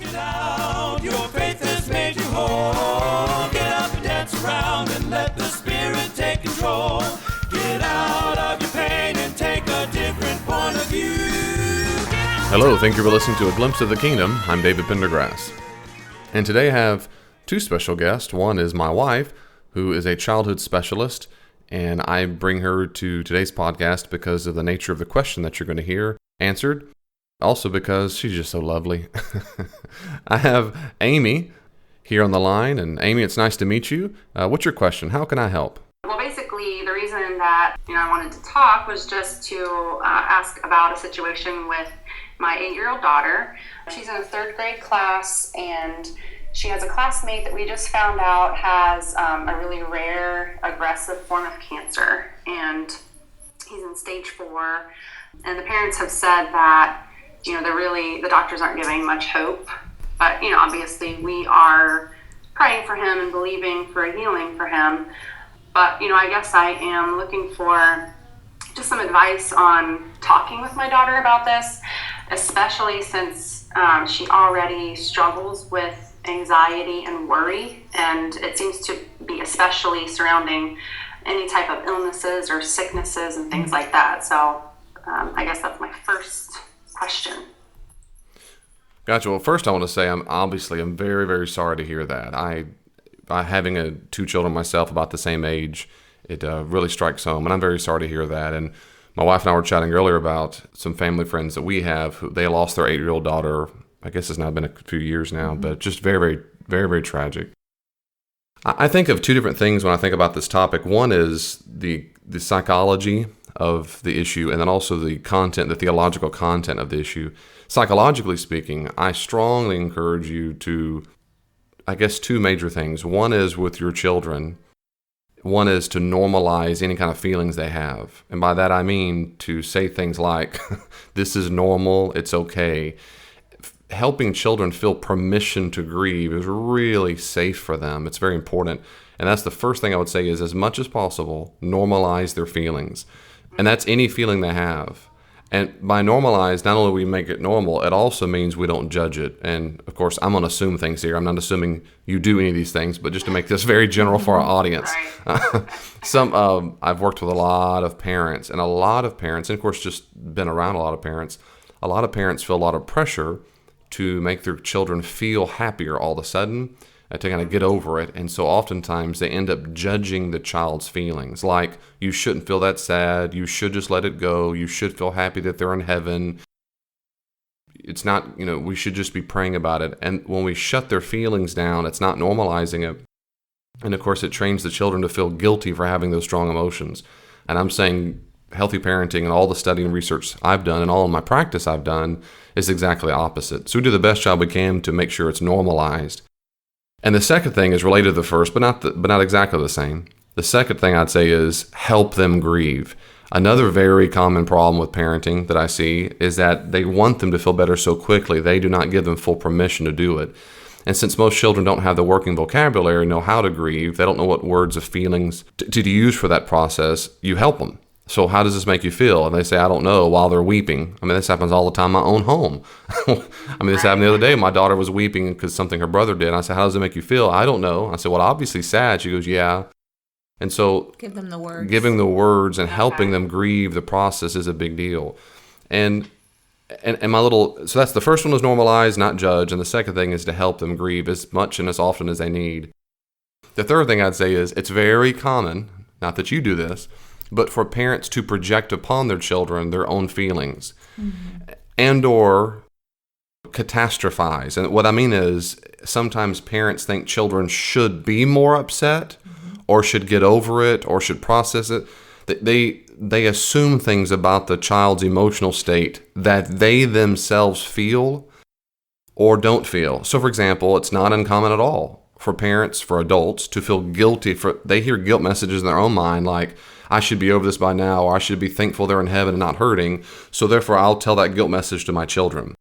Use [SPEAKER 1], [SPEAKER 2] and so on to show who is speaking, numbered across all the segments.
[SPEAKER 1] it out. Your faith has made you whole. Get up and dance around and let the Spirit take control. Get out of your pain and take a different point of view.
[SPEAKER 2] Hello, thank you for listening to A Glimpse of the Kingdom. I'm David Pendergrass. And today I have two special guests. One is my wife, who is a childhood specialist, and I bring her to today's podcast because of the nature of the question that you're going to hear answered. Also because she's just so lovely. I have Amy here on the line, and Amy, it's nice to meet you. What's your question? How can I help?
[SPEAKER 3] Well, basically, the reason that I wanted to talk was just to ask about a situation with my 8-year-old daughter. She's in a 3rd grade class, and she has a classmate that we just found out has a really rare, aggressive form of cancer, and he's in stage 4. And the parents have said that, the doctors aren't giving much hope. But, obviously we are praying for him and believing for a healing for him. But, I guess I am looking for just some advice on talking with my daughter about this, especially since she already struggles with anxiety and worry. And it seems to be especially surrounding any type of illnesses or sicknesses and things like that. So I guess that's my first question.
[SPEAKER 2] Gotcha. Well, first I want to say I'm very, very sorry to hear that. I having 2 children myself about the same age, it really strikes home, and I'm very sorry to hear that. And my wife and I were chatting earlier about some family friends that we have who they lost their 8-year-old daughter. I guess it's now been a few years now, but just very, very, very, very tragic. I think of 2 different things when I think about this topic. One is the psychology of the issue, and then also the content, the theological content of the issue. Psychologically speaking, I strongly encourage you to, I guess, 2 major things. One is with your children. One is to normalize any kind of feelings they have. And by that I mean to say things like, this is normal, it's okay. Helping children feel permission to grieve is really safe for them. It's very important. And that's the first thing I would say is, as much as possible, normalize their feelings. And that's any feeling they have. And by normalize, not only we make it normal, it also means we don't judge it. And of course, I'm going to assume things here. I'm not assuming you do any of these things, but just to make this very general for our audience.
[SPEAKER 3] Right.
[SPEAKER 2] I've worked with a lot of parents, and of course, just been around a lot of parents. A lot of parents feel a lot of pressure to make their children feel happier all of a sudden, to kind of get over it. And so oftentimes they end up judging the child's feelings. Like, you shouldn't feel that sad. You should just let it go. You should feel happy that they're in heaven. It's not, we should just be praying about it. And when we shut their feelings down, it's not normalizing it. And of course, it trains the children to feel guilty for having those strong emotions. And I'm saying healthy parenting and all the study and research I've done and all of my practice I've done is exactly opposite. So we do the best job we can to make sure it's normalized. And the second thing is related to the first, but not exactly the same. The second thing I'd say is help them grieve. Another very common problem with parenting that I see is that they want them to feel better so quickly, they do not give them full permission to do it. And since most children don't have the working vocabulary, know how to grieve, they don't know what words of feelings to use for that process, you help them. So how does this make you feel? And they say, I don't know, while they're weeping. I mean, this happens all the time in my own home. This happened the other day. My daughter was weeping because something her brother did. I said, how does it make you feel? I don't know. I said, well, obviously sad. She goes, yeah. And so
[SPEAKER 4] give them the words.
[SPEAKER 2] Giving the words and helping them grieve the process is a big deal. And so that's the first one is normalize, not judge. And the second thing is to help them grieve as much and as often as they need. The third thing I'd say is it's very common, not that you do this, but for parents to project upon their children their own feelings and or catastrophize. And what I mean is sometimes parents think children should be more upset or should get over it or should process it. They assume things about the child's emotional state that they themselves feel or don't feel. So for example, it's not uncommon at all for parents, for adults to feel guilty they hear guilt messages in their own mind like, I should be over this by now, or I should be thankful they're in heaven and not hurting, so therefore I'll tell that guilt message to my children.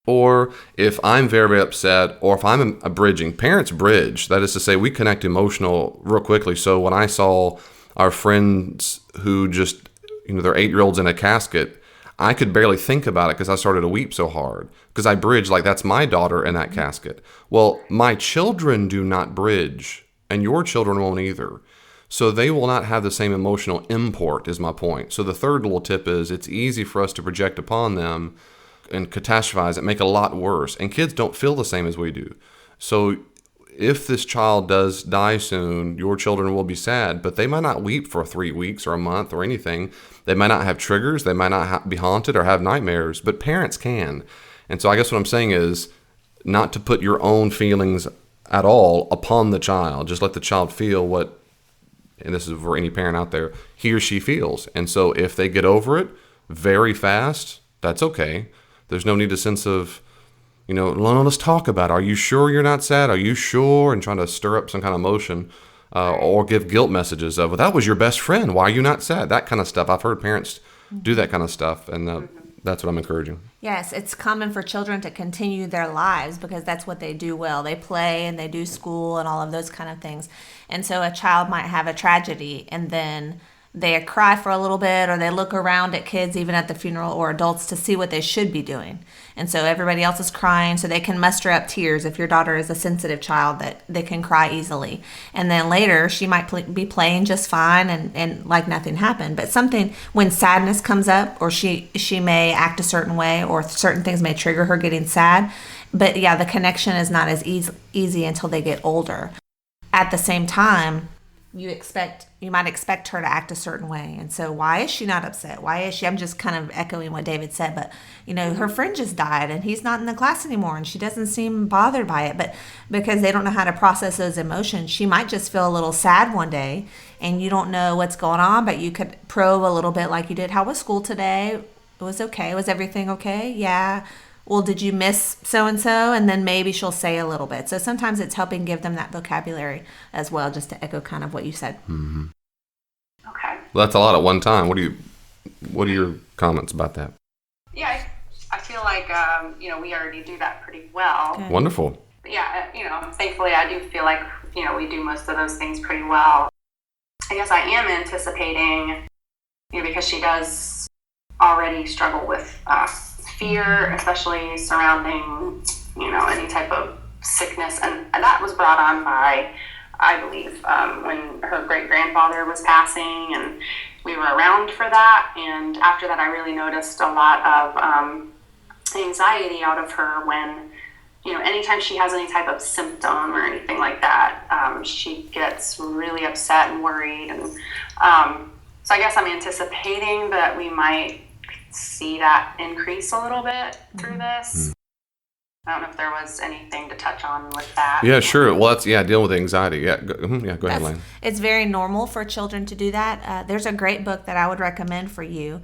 [SPEAKER 2] Or if I'm very, very upset, or if I'm abridging, parents bridge. That is to say, we connect emotional real quickly. So when I saw our friends who just, their 8-year-olds in a casket, I could barely think about it because I started to weep so hard. Because I bridged like that's my daughter in that casket. Well, my children do not bridge, and your children won't either. So they will not have the same emotional import, is my point. So the third little tip is it's easy for us to project upon them and catastrophize it, make it a lot worse. And kids don't feel the same as we do. So if this child does die soon, your children will be sad, but they might not weep for 3 weeks or a month or anything. They might not have triggers. They might not be haunted or have nightmares, but parents can. And so I guess what I'm saying is not to put your own feelings at all upon the child. Just let the child feel what, and this is for any parent out there, he or she feels. And so if they get over it very fast, that's okay. There's no need a sense of, let's talk about it. Are you sure you're not sad? Are you sure? And trying to stir up some kind of emotion or give guilt messages of, well, that was your best friend. Why are you not sad? That kind of stuff. I've heard parents do that kind of stuff, and that's what I'm encouraging.
[SPEAKER 4] Yes, it's common for children to continue their lives because that's what they do well. They play and they do school and all of those kind of things. And so a child might have a tragedy and then they cry for a little bit, or they look around at kids, even at the funeral, or adults, to see what they should be doing. And so everybody else is crying, so they can muster up tears. If your daughter is a sensitive child, that they can cry easily. And then later, she might be playing just fine and like nothing happened. But when sadness comes up, or she may act a certain way, or certain things may trigger her getting sad. But yeah, the connection is not as easy until they get older. At the same time, you might expect her to act a certain way. And so why is she not upset? Why is she? I'm just kind of echoing what David said, but her friend just died and he's not in the class anymore and she doesn't seem bothered by it. But because they don't know how to process those emotions, she might just feel a little sad one day and you don't know what's going on, but you could probe a little bit like you did. How was school today? It was okay. Was everything okay? Yeah. Well, did you miss so-and-so? And then maybe she'll say a little bit. So sometimes it's helping give them that vocabulary as well, just to echo kind of what you said.
[SPEAKER 2] Mm-hmm.
[SPEAKER 3] Okay.
[SPEAKER 2] Well, that's a lot at one time. What are your comments about that?
[SPEAKER 3] Yeah, I feel like, we already do that pretty well.
[SPEAKER 4] Good.
[SPEAKER 2] Wonderful.
[SPEAKER 3] But yeah, thankfully I do feel like, we do most of those things pretty well. I guess I am anticipating, because she does already struggle with fear, especially surrounding, any type of sickness. And that was brought on by, I believe, when her great-grandfather was passing, and we were around for that. And after that, I really noticed a lot of anxiety out of her when, anytime she has any type of symptom or anything like that, she gets really upset and worried. And so I guess I'm anticipating that we might see that increase a little bit through this. I don't know if there was anything to touch on with that.
[SPEAKER 2] Yeah, sure. Well, dealing with anxiety. Yeah, go ahead, Lane.
[SPEAKER 4] It's very normal for children to do that. There's a great book that I would recommend for you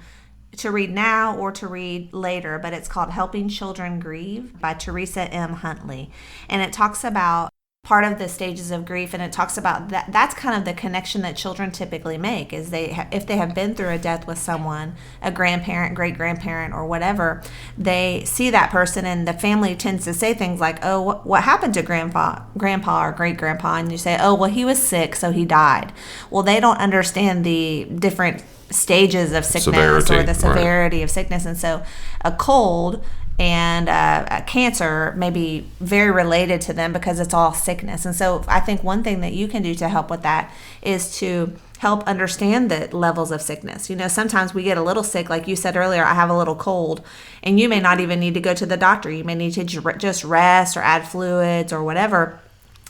[SPEAKER 4] to read now or to read later, but it's called Helping Children Grieve by Teresa M. Huntley. And it talks about part of the stages of grief, and it talks about that's kind of the connection that children typically make, is if they have been through a death with someone, a grandparent, great-grandparent, or whatever, they see that person and the family tends to say things like, oh, what happened to grandpa or great-grandpa? And you say, oh, well, he was sick, so he died. Well, they don't understand the different stages of sickness or the severity of sickness. And so a cold and cancer may be very related to them because it's all sickness. And so I think one thing that you can do to help with that is to help understand the levels of sickness. Sometimes we get a little sick, like you said earlier, I have a little cold, and you may not even need to go to the doctor. You may need to just rest or add fluids or whatever.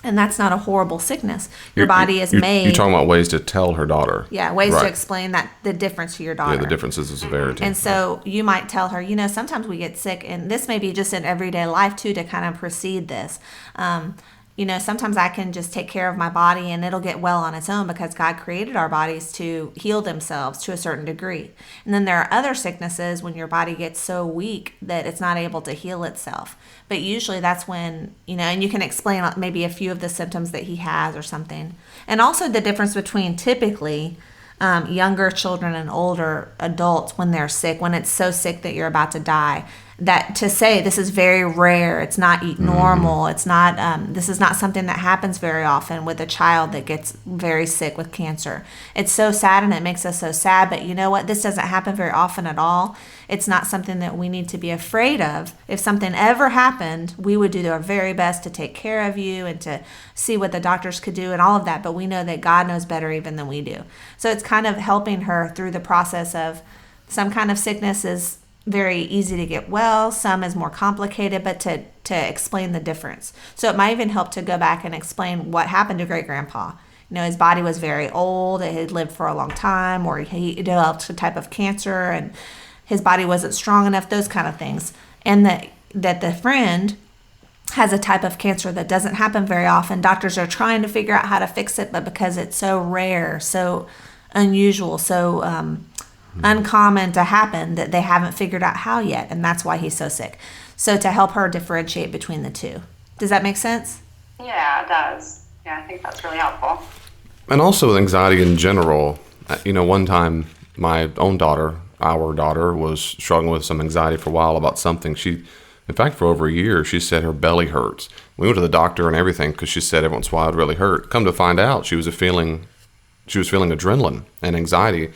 [SPEAKER 4] And that's not a horrible sickness. Your body is made.
[SPEAKER 2] You're talking about ways to tell her daughter.
[SPEAKER 4] Yeah, ways to explain the difference to your daughter.
[SPEAKER 2] Yeah, the differences of severity.
[SPEAKER 4] And so you might tell her, sometimes we get sick, and this may be just in everyday life too, to kind of precede this. Sometimes I can just take care of my body and it'll get well on its own because God created our bodies to heal themselves to a certain degree. And then there are other sicknesses when your body gets so weak that it's not able to heal itself. But usually that's when, and you can explain maybe a few of the symptoms that he has or something. And also the difference between typically younger children and older adults when they're sick, when it's so sick that you're about to die. that to say this is very rare, it's not normal, it's not this is not something that happens very often with a child that gets very sick with cancer. It's so sad, and it makes us so sad, but you know what, this doesn't happen very often at all. It's not something that we need to be afraid of. If something ever happened, we would do our very best to take care of you and to see what the doctors could do and all of that, but we know that God knows better even than we do. So it's kind of helping her through the process of some kind of sickness is very easy to get well, some is more complicated, but to explain the difference. So it might even help to go back and explain what happened to great grandpa. You know, his body was very old, it had lived for a long time, or he developed a type of cancer and his body wasn't strong enough, those kind of things. And that the friend has a type of cancer that doesn't happen very often. Doctors are trying to figure out how to fix it, but because it's so rare, so unusual, so uncommon to happen, that they haven't figured out how yet, and that's why he's so sick. So to help her differentiate between the two. Does that make sense?
[SPEAKER 3] Yeah, it does. Yeah, I think that's really helpful.
[SPEAKER 2] And also with anxiety in general, one time my own daughter, our daughter, was struggling with some anxiety for a while about something. In fact, for over a year, she said her belly hurts. We went to the doctor and everything because she said every once in a while it really hurt. Come to find out, she was feeling adrenaline and anxiety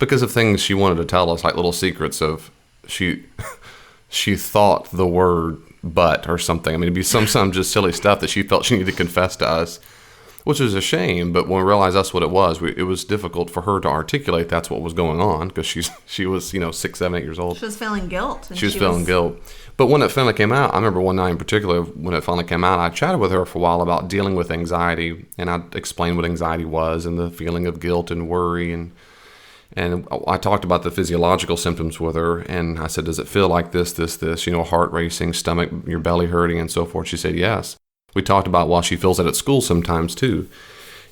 [SPEAKER 2] because of things she wanted to tell us, like little secrets of she thought the word butt or something. I mean, it'd be some just silly stuff that she felt she needed to confess to us, which was a shame. But when we realized that's what it was difficult for her to articulate that's what was going on because she was 6, 7, 8 years old.
[SPEAKER 4] She was feeling guilt.
[SPEAKER 2] She was feeling guilt. But when it finally came out, I remember one night in particular, when it finally came out, I chatted with her for a while about dealing with anxiety, and I explained what anxiety was and the feeling of guilt and worry, and I talked about the physiological symptoms with her, and I said, does it feel like this, heart racing, stomach, your belly hurting, and so forth? She said, yes. We talked about why she feels it at school sometimes too.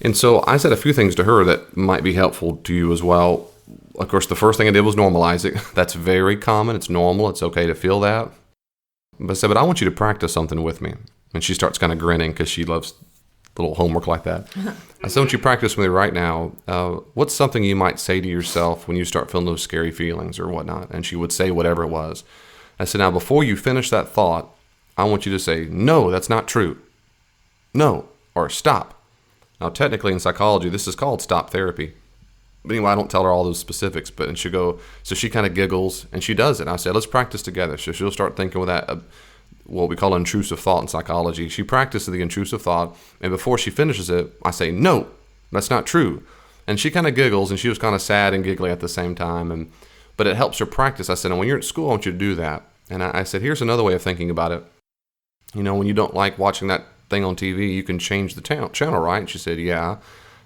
[SPEAKER 2] And so I said a few things to her that might be helpful to you as well. Of course, the first thing I did was normalize it. That's very common. It's normal. It's okay to feel that. But I said, but I want you to practice something with me. And she starts kind of grinning because she loves little homework like that. I said, won't you practice with me right now? What's something you might say to yourself when you start feeling those scary feelings or whatnot? And she would say whatever it was. I said, now before you finish that thought, I want you to say, no, that's not true. No, or stop. Now, technically in psychology, this is called stop therapy. But anyway, I don't tell her all those specifics, and she'll go, so she kind of giggles, and she does it. And I said, let's practice together. So she'll start thinking with that, what we call intrusive thought in psychology. She practices the intrusive thought, and before she finishes it, I say, no, that's not true. And she kind of giggles, and she was kind of sad and giggly at the same time, but it helps her practice. I said, when you're at school, I want you to do that. And I said, here's another way of thinking about it. When you don't like watching that thing on TV, you can change the channel, right? And she said, yeah.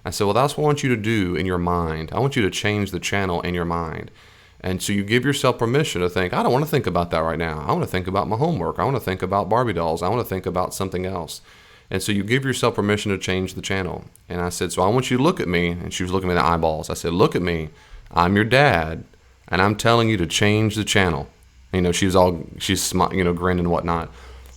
[SPEAKER 2] I said, well, that's what I want you to do in your mind. I want you to change the channel in your mind. And so you give yourself permission to think, I don't want to think about that right now. I want to think about my homework. I want to think about Barbie dolls. I want to think about something else. And so you give yourself permission to change the channel. And I said, so I want you to look at me. And she was looking at me in the eyeballs. I said, look at me. I'm your dad. And I'm telling you to change the channel. She's grinned and whatnot.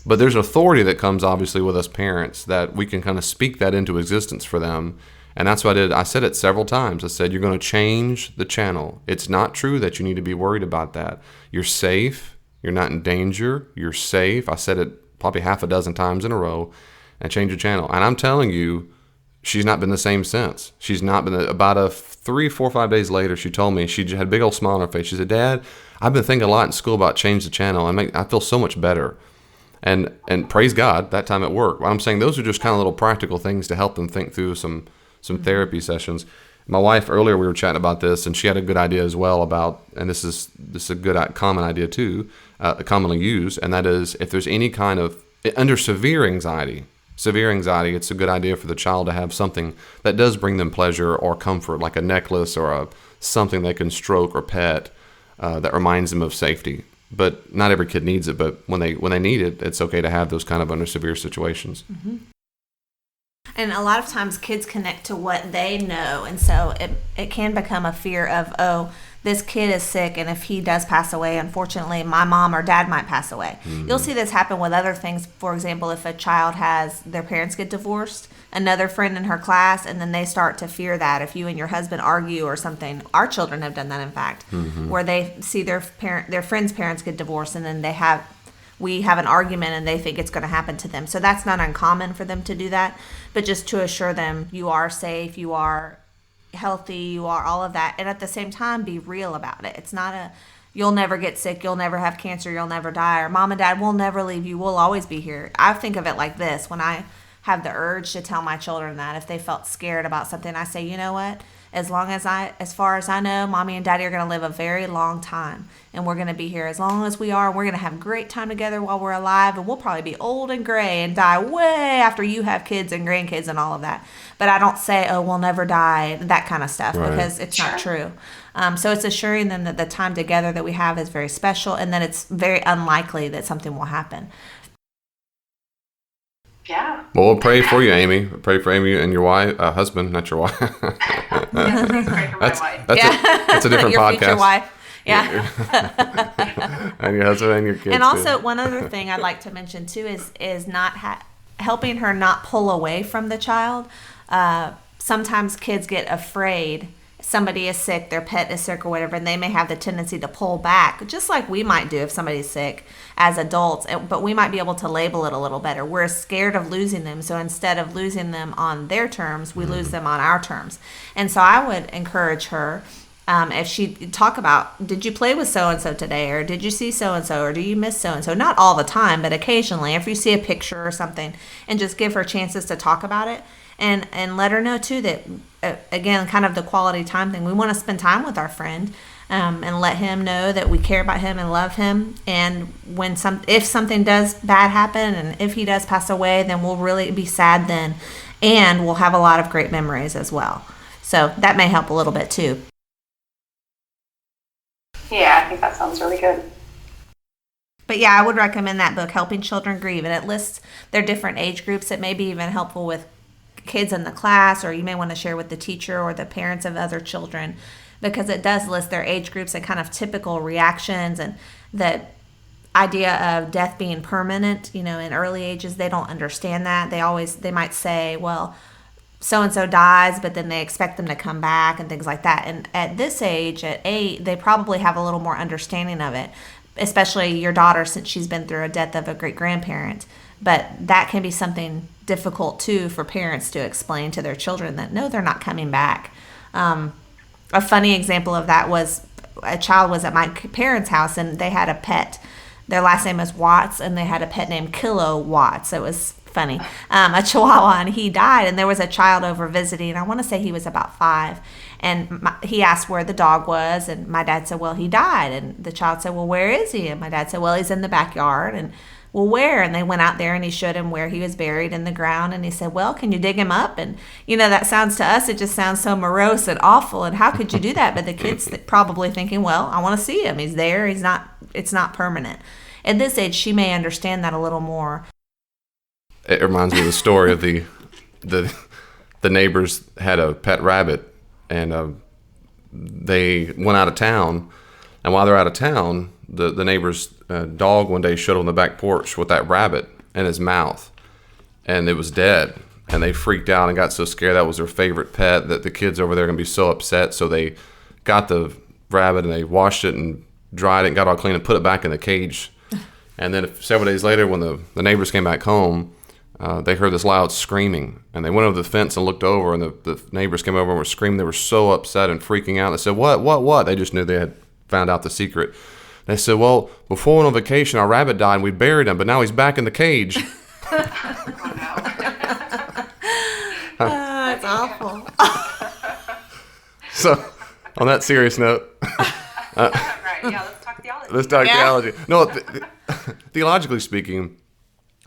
[SPEAKER 2] But there's an authority that comes obviously with us parents that we can kind of speak that into existence for them. And that's what I did. I said it several times. I said, you're going to change the channel. It's not true that you need to be worried about that. You're safe. You're not in danger. You're safe. I said it probably half a dozen times in a row. And change the channel. And I'm telling you, she's not been the same since. She's not been. About 3, 4, 5 days later, she told me, she had a big old smile on her face. She said, Dad, I've been thinking a lot in school about change the channel. I feel so much better. And praise God, that time at work. I'm saying those are just kind of little practical things to help them think through some therapy sessions. My wife, earlier we were chatting about this, and she had a good idea as well about, and this is a good common idea too, commonly used, and that is if there's any kind of, under severe anxiety, it's a good idea for the child to have something that does bring them pleasure or comfort, like a necklace or something they can stroke or pet that reminds them of safety. But not every kid needs it, but when they need it, it's okay to have those kind of under severe situations.
[SPEAKER 4] Mm-hmm. And a lot of times kids connect to what they know, and so it can become a fear of, oh, this kid is sick, and if he does pass away, unfortunately, my mom or dad might pass away. You'll see this happen with other things. For example, if a child has their parents get divorced, another friend in her class, and then they start to fear that if you and your husband argue or something. Our children have done that, in fact, where they see their friend's parents get divorced, and then we have an argument and they think it's going to happen to them. So that's not uncommon for them to do that, but just to assure them you are safe, you are healthy, you are all of that, and at the same time be real about it. It's not a you'll never get sick, you'll never have cancer, you'll never die, or mom and dad will never leave you, we'll always be here. I think of it like this: when I have the urge to tell my children that, if they felt scared about something, I say, you know what, as far as I know, mommy and daddy are going to live a very long time, and we're going to be here as long as we are. We're going to have great time together while we're alive, and we'll probably be old and gray and die way after you have kids and grandkids and all of that. But I don't say, oh, we'll never die, that kind of stuff, because it's not true. So it's assuring them that the time together that we have is very special, and that it's very unlikely that something will happen.
[SPEAKER 3] Yeah.
[SPEAKER 2] Well, we'll pray for you, Amy. Pray for Amy and your wife, husband, not your wife.
[SPEAKER 3] Please pray for my wife.
[SPEAKER 2] That's a different
[SPEAKER 4] your
[SPEAKER 2] podcast.
[SPEAKER 4] Future wife. Yeah.
[SPEAKER 2] And your husband and your kids.
[SPEAKER 4] And also,
[SPEAKER 2] too.
[SPEAKER 4] one other thing I'd like to mention too is not helping her not pull away from the child. Sometimes kids get afraid. Somebody is sick, their pet is sick or whatever, and they may have the tendency to pull back, just like we might do if somebody's sick as adults, but we might be able to label it a little better. We're scared of losing them, so instead of losing them on their terms, we lose them on our terms. And so I would encourage her, if she talk about, did you play with so-and-so today, or did you see so-and-so, or do you miss so-and-so? Not all the time, but occasionally, if you see a picture or something, and just give her chances to talk about it. And let her know too that, again, kind of the quality time thing, we want to spend time with our friend, and let him know that we care about him and love him. And if something does bad happen, and if he does pass away, then we'll really be sad then, and we'll have a lot of great memories as well. So that may help a little bit too.
[SPEAKER 3] Yeah, I think that sounds really good.
[SPEAKER 4] But yeah, I would recommend that book, Helping Children Grieve, and it lists their different age groups. It may be even helpful with kids in the class, or you may want to share with the teacher or the parents of other children, because it does list their age groups and kind of typical reactions, and the idea of death being permanent. In early ages, they don't understand that. They might say, well, so-and-so dies, but then they expect them to come back and things like that. And at this age, at 8, they probably have a little more understanding of it, especially your daughter, since she's been through a death of a great-grandparent. But that can be something difficult too for parents to explain to their children, that no, they're not coming back. A funny example of that was a child was at my parents' house, and they had a pet. Their last name was Watts, and they had a pet named Kilo Watts. It was funny. A Chihuahua, and he died, and there was a child over visiting. I want to say he was about 5, and he asked where the dog was, and my dad said, well, he died. And the child said, well, where is he? And my dad said, well, he's in the backyard. And well, where? And they went out there, and he showed him where he was buried in the ground, and he said, well, can you dig him up? And that sounds to us, it just sounds so morose and awful, and how could you do that? But the kids probably thinking, well, I want to see him, he's there, it's not permanent. At this age, she may understand that a little more.
[SPEAKER 2] It reminds me of the story of the neighbors had a pet rabbit, and they went out of town, and while they're out of town, the neighbor's dog one day showed up on the back porch with that rabbit in his mouth, and it was dead. And they freaked out and got so scared. That was their favorite pet, that the kids over there are going to be so upset. So they got the rabbit and they washed it and dried it and got all clean and put it back in the cage. And then several days later, when the neighbors came back home, they heard this loud screaming. And they went over the fence and looked over, and the neighbors came over and were screaming. They were so upset and freaking out. They said, what? They just knew they had found out the secret. They said, well, before we went on vacation, our rabbit died and we buried him, but now he's back in the cage.
[SPEAKER 4] That's awful.
[SPEAKER 2] So, on that serious note,
[SPEAKER 3] Right, yeah, let's talk theology.
[SPEAKER 2] let's talk theology. No, theologically speaking,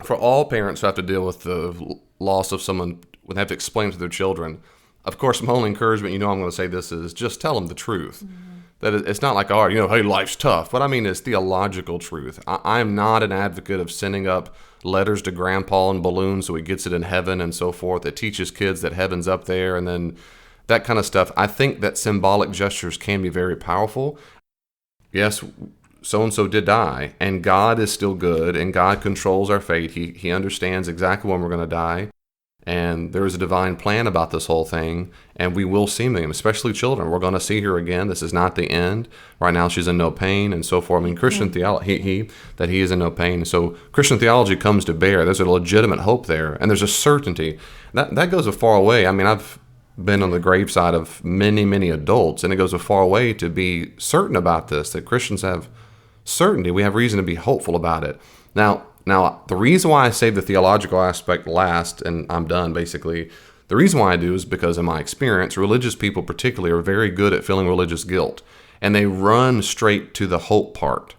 [SPEAKER 2] for all parents who have to deal with the loss of someone, when they have to explain to their children, of course, my only encouragement, I'm going to say this, is just tell them the truth. Mm-hmm. That it's not like, hey, life's tough. What I mean is theological truth. I'm not an advocate of sending up letters to grandpa and balloons so he gets it in heaven and so forth. It teaches kids that heaven's up there, and then that kind of stuff. I think that symbolic gestures can be very powerful. Yes, so-and-so did die, and God is still good, and God controls our fate. He understands exactly when we're going to die, and there is a divine plan about this whole thing, and we will see Him, especially children. We're going to see her again. This is not the end. Right now, she's in no pain, and so forth. I mean, Christian theology, that he is in no pain. So Christian theology comes to bear. There's a legitimate hope there, and there's a certainty. That goes a far way. I mean, I've been on the graveside of many, many adults, and it goes a far way to be certain about this, that Christians have certainty. We have reason to be hopeful about it. Now, the reason why I save the theological aspect last, and I'm done basically, the reason why I do is because in my experience, religious people particularly are very good at feeling religious guilt, and they run straight to the hope part.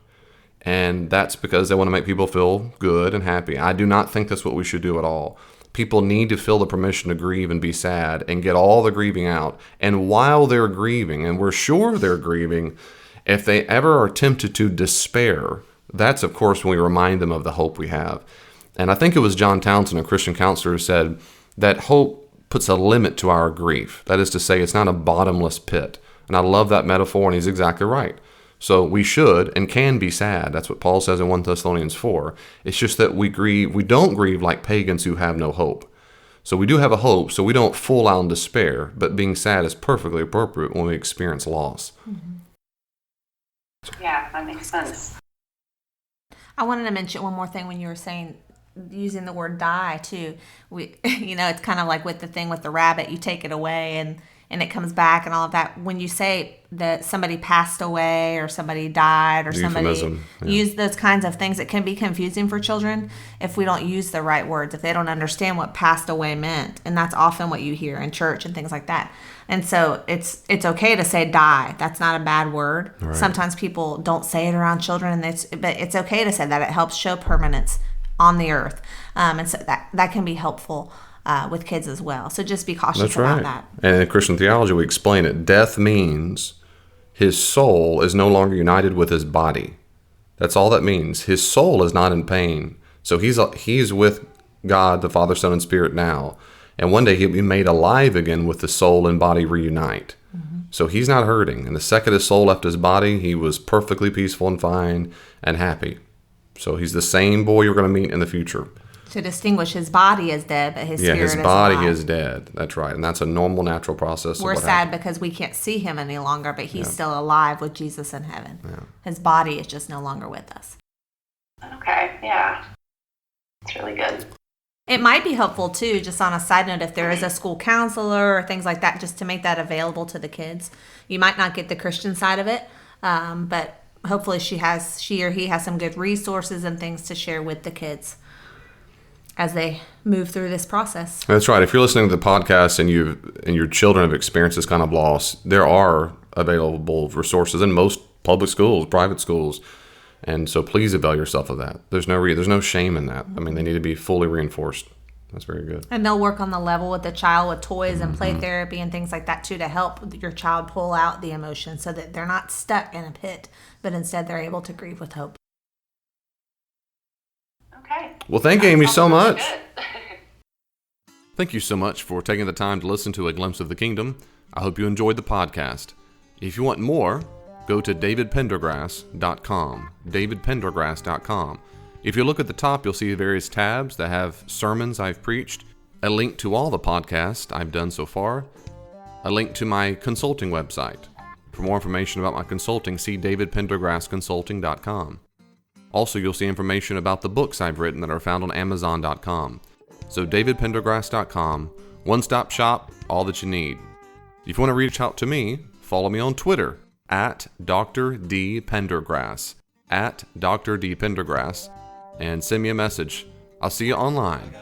[SPEAKER 2] And that's because they want to make people feel good and happy. I do not think that's what we should do at all. People need to feel the permission to grieve and be sad and get all the grieving out. And while they're grieving, and we're sure they're grieving, if they ever are tempted to despair, that's, of course, when we remind them of the hope we have. And I think it was John Townsend, a Christian counselor, who said that hope puts a limit to our grief. That is to say, it's not a bottomless pit. And I love that metaphor, and he's exactly right. So we should and can be sad. That's what Paul says in 1 Thessalonians 4. It's just that we don't grieve like pagans who have no hope. So we do have a hope, so we don't full out in despair, but being sad is perfectly appropriate when we experience loss.
[SPEAKER 3] Yeah, that makes sense.
[SPEAKER 4] I wanted to mention one more thing when you were saying using the word die too. It's kind of like with the thing with the rabbit, you take it away and it comes back and all of that. When you say that somebody passed away or somebody died or somebody used those kinds of things, it can be confusing for children if we don't use the right words, if they don't understand what passed away meant. And that's often what you hear in church and things like that. And so it's okay to say die. That's not a bad word. Right. Sometimes people don't say it around children, but it's okay to say that. It helps show permanence on the earth. And so that can be helpful with kids as well. So just be cautious about that.
[SPEAKER 2] And in Christian theology, we explain it. Death means his soul is no longer united with his body. That's all that means. His soul is not in pain. So he's with God, the Father, Son, and Spirit now. And one day he'll be made alive again with the soul and body reunite. Mm-hmm. So he's not hurting. And the second his soul left his body, he was perfectly peaceful and fine and happy. So he's the same boy you're going to meet in the future.
[SPEAKER 4] To distinguish, his body is dead, but his spirit is alive.
[SPEAKER 2] His body is dead. That's right. And that's a normal, natural process.
[SPEAKER 4] We're sad because we can't see him any longer, but he's still alive with Jesus in heaven. Yeah. His body is just no longer with us.
[SPEAKER 3] Okay, yeah. It's really good.
[SPEAKER 4] It might be helpful, too, just on a side note, if there is a school counselor or things like that, just to make that available to the kids. You might not get the Christian side of it, but hopefully she or he has some good resources and things to share with the kids as they move through this process.
[SPEAKER 2] That's right. If you're listening to the podcast and your children have experienced this kind of loss, there are available resources in most public schools, private schools. And so please avail yourself of that. There's no shame in that. I mean, they need to be fully reinforced. That's very good.
[SPEAKER 4] And they'll work on the level with the child with toys and play therapy and things like that too, to help your child pull out the emotion so that they're not stuck in a pit, but instead they're able to grieve with hope.
[SPEAKER 3] Okay.
[SPEAKER 2] Well, thank Amy so much. Thank you so much for taking the time to listen to A Glimpse of the Kingdom. I hope you enjoyed the podcast. If you want more, go to davidpendergrass.com, davidpendergrass.com. If you look at the top, you'll see various tabs that have sermons I've preached, a link to all the podcasts I've done so far, a link to my consulting website. For more information about my consulting, see davidpendergrassconsulting.com. Also, you'll see information about the books I've written that are found on amazon.com. So davidpendergrass.com, one-stop shop, all that you need. If you want to reach out to me, follow me on Twitter, at Dr. D. Pendergrass, at Dr. D. Pendergrass, and send me a message. I'll see you online.